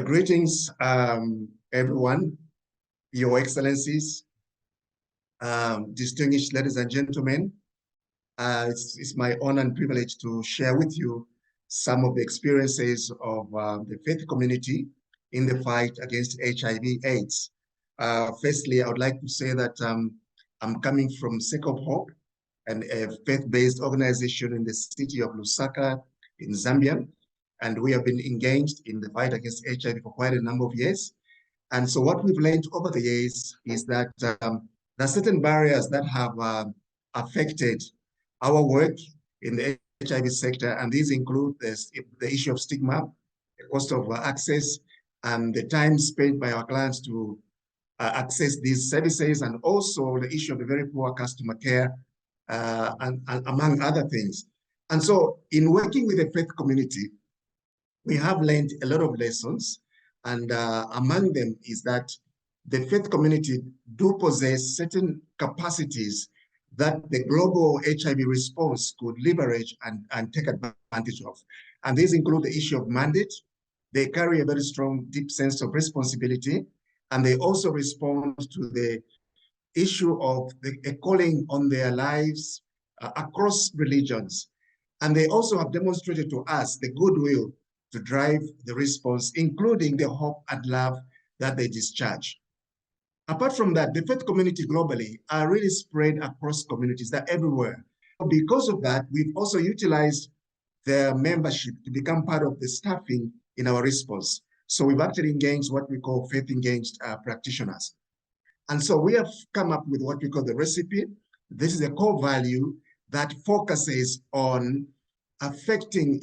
Greetings, everyone, Your Excellencies, distinguished ladies and gentlemen. It's my honor and privilege to share with you some of the experiences of the faith community in the fight against HIV/AIDS. Firstly, I would like to say that I'm coming from Sake of Hope, a faith-based organization in the city of Lusaka in Zambia. And we have been engaged in the fight against HIV for quite a number of years. And so what we've learned over the years is that there are certain barriers that have affected our work in the HIV sector, and these include the issue of stigma, the cost of access, and the time spent by our clients to access these services, and also the issue of the very poor customer care, and among other things. And so in working with the faith community, we have learned a lot of lessons, and among them is that the faith community do possess certain capacities that the global HIV response could leverage and take advantage of. And these include the issue of mandate. They carry a very strong, deep sense of responsibility, and they also respond to the issue of a calling on their lives across religions. And they also have demonstrated to us the goodwill to drive the response, including the hope and love that they discharge. Apart from that, the faith community globally are really spread across communities. They're everywhere. Because of that, we've also utilized their membership to become part of the staffing in our response. So we've actually engaged what we call faith-engaged practitioners. And so we have come up with what we call the recipe. This is a core value that focuses on affecting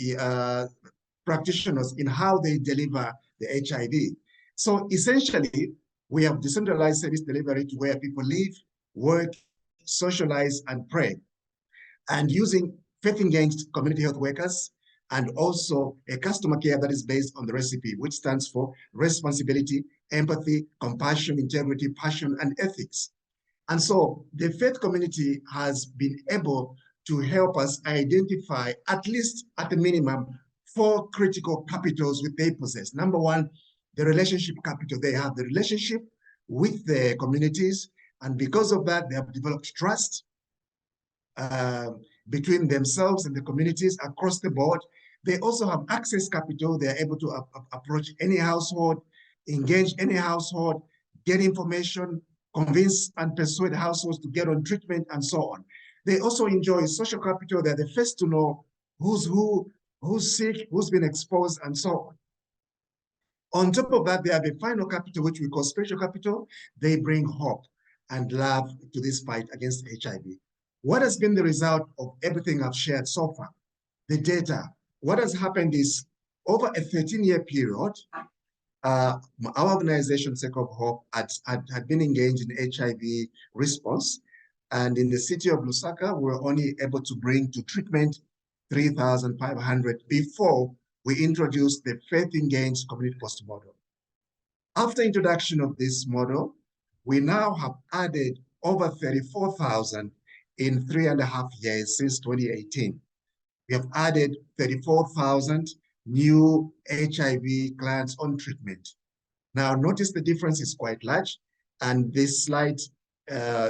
practitioners in how they deliver the HIV. So essentially, we have decentralized service delivery to where people live, work, socialize, and pray. And using faith-engaged community health workers, and also a customer care that is based on the recipe, which stands for responsibility, empathy, compassion, integrity, passion, and ethics. And so the faith community has been able to help us identify, at least at the minimum, 4 critical capitals which they possess. Number one, the relationship capital. They have the relationship with the communities, and because of that, they have developed trust between themselves and the communities across the board. They also have access capital. They're able to approach any household, engage any household, get information, convince and persuade households to get on treatment, and so on. They also enjoy social capital. They're the first to know who's who, who's sick, who's been exposed, and so on. On top of that, they have a final capital, which we call spiritual capital. They bring hope and love to this fight against HIV. What has been the result of everything I've shared so far? The data. What has happened is, over a 13-year period, our organization, Sake of Hope, had been engaged in HIV response. And in the city of Lusaka, we were only able to bring to treatment 3,500 before we introduced the faith-engaged community post model. After introduction of this model, we now have added over 34,000 in 3.5 years since 2018. We have added 34,000 new HIV clients on treatment. Now, notice the difference is quite large, and this slide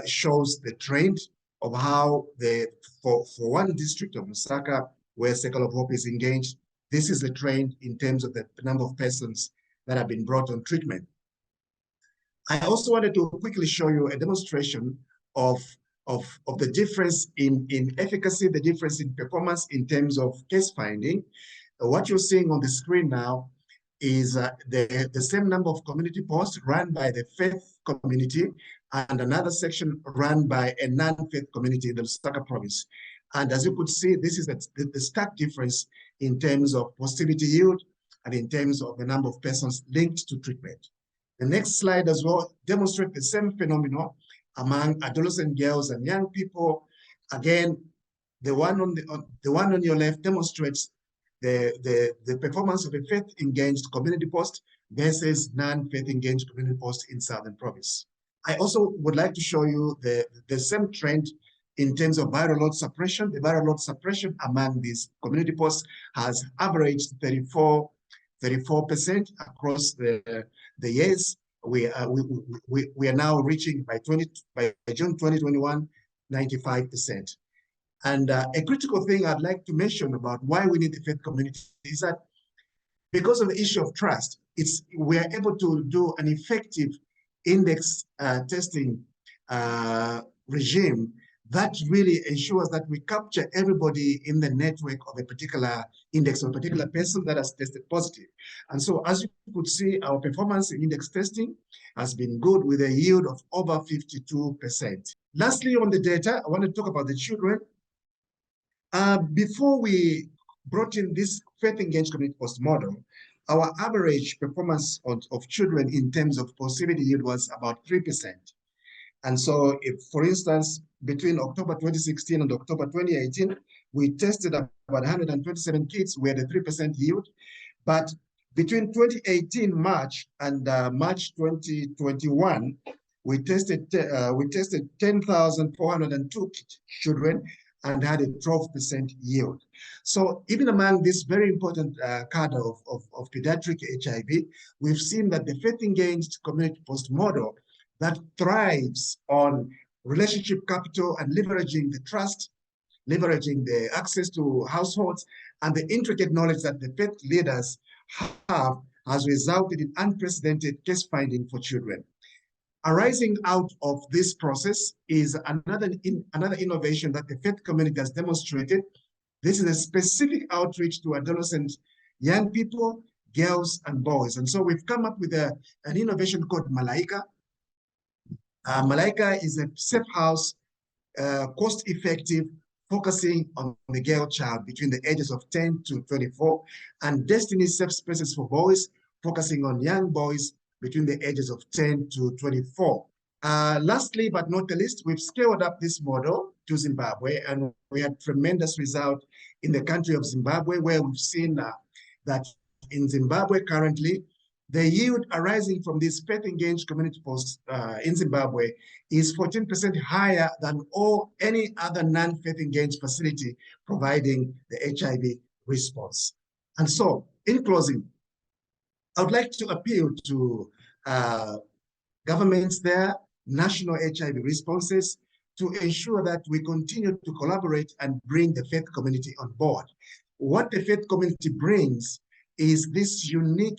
shows the trend of how for one district of Lusaka, where Sake of Hope is engaged, this is the trend in terms of the number of persons that have been brought on treatment. I also wanted to quickly show you a demonstration of the difference in efficacy, the difference in performance in terms of case finding. What you're seeing on the screen now is the same number of community posts run by the faith community and another section run by a non-faith community in the Lusaka province. And as you could see, this is the stark difference in terms of positivity yield and in terms of the number of persons linked to treatment. The next slide as well demonstrates the same phenomenon among adolescent girls and young people. Again, the one on your left demonstrates the performance of a faith-engaged community post versus non-faith engaged community post in Southern Province. I also would like to show you the same trend in terms of viral load suppression. The viral load suppression among these community posts has averaged 34 34% across the years. We are now reaching by June 2021, 95%. And a critical thing I'd like to mention about why we need the faith community is that because of the issue of trust, we are able to do an effective index testing regime that really ensures that we capture everybody in the network of a particular index or a particular person that has tested positive. And so, as you could see, our performance in index testing has been good with a yield of over 52%. Lastly, on the data, I want to talk about the children. Before we brought in this faith-engaged community post model, our average performance of children in terms of positivity yield was about 3%. And so, if, for instance, between October 2016 and October 2018, we tested about 127 kids, we had a 3% yield. But between 2018 March and March 2021, we tested 10,402 children and had a 12% yield. So even among this very important cadre of pediatric HIV, we've seen that the faith-engaged community post model that thrives on relationship capital and leveraging the trust, leveraging the access to households, and the intricate knowledge that the faith leaders have has resulted in unprecedented case finding for children. Arising out of this process is another innovation that the faith community has demonstrated. This is a specific outreach to adolescent young people, girls and boys. And so we've come up with an innovation called Malaika. Malaika is a safe house, cost-effective, focusing on the girl child between the ages of 10 to 24, and Destiny Safe Spaces for boys, focusing on young boys between the ages of 10 to 24. Lastly, but not the least, we've scaled up this model to Zimbabwe, and we had tremendous result in the country of Zimbabwe, where we've seen that in Zimbabwe currently, the yield arising from this faith-engaged community posts in Zimbabwe is 14% higher than any other non-faith-engaged facility providing the HIV response. And so, in closing, I would like to appeal to governments there, national HIV responses, to ensure that we continue to collaborate and bring the faith community on board. What the faith community brings is this unique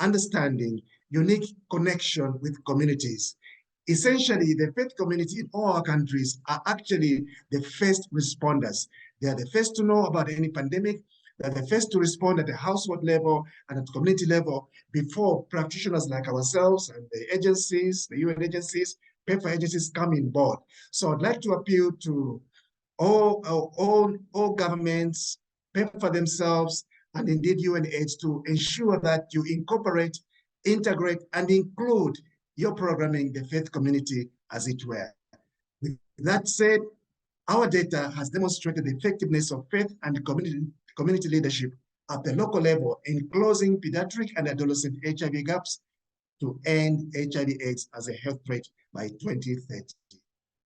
understanding, unique connection with communities. Essentially, the faith community in all our countries are actually the first responders. They are the first to know about any pandemic. They're the first to respond at the household level and at the community level before practitioners like ourselves and the agencies, the UN agencies, PEPFAR agencies come in board. So I'd like to appeal to all governments, PEPFAR themselves, and indeed UNAIDS to ensure that you incorporate, integrate, and include your programming the faith community as it were. With that said, our data has demonstrated the effectiveness of faith and community leadership at the local level in closing pediatric and adolescent HIV gaps to end HIV/AIDS as a health threat by 2030.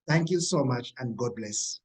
Thank you so much, and God bless.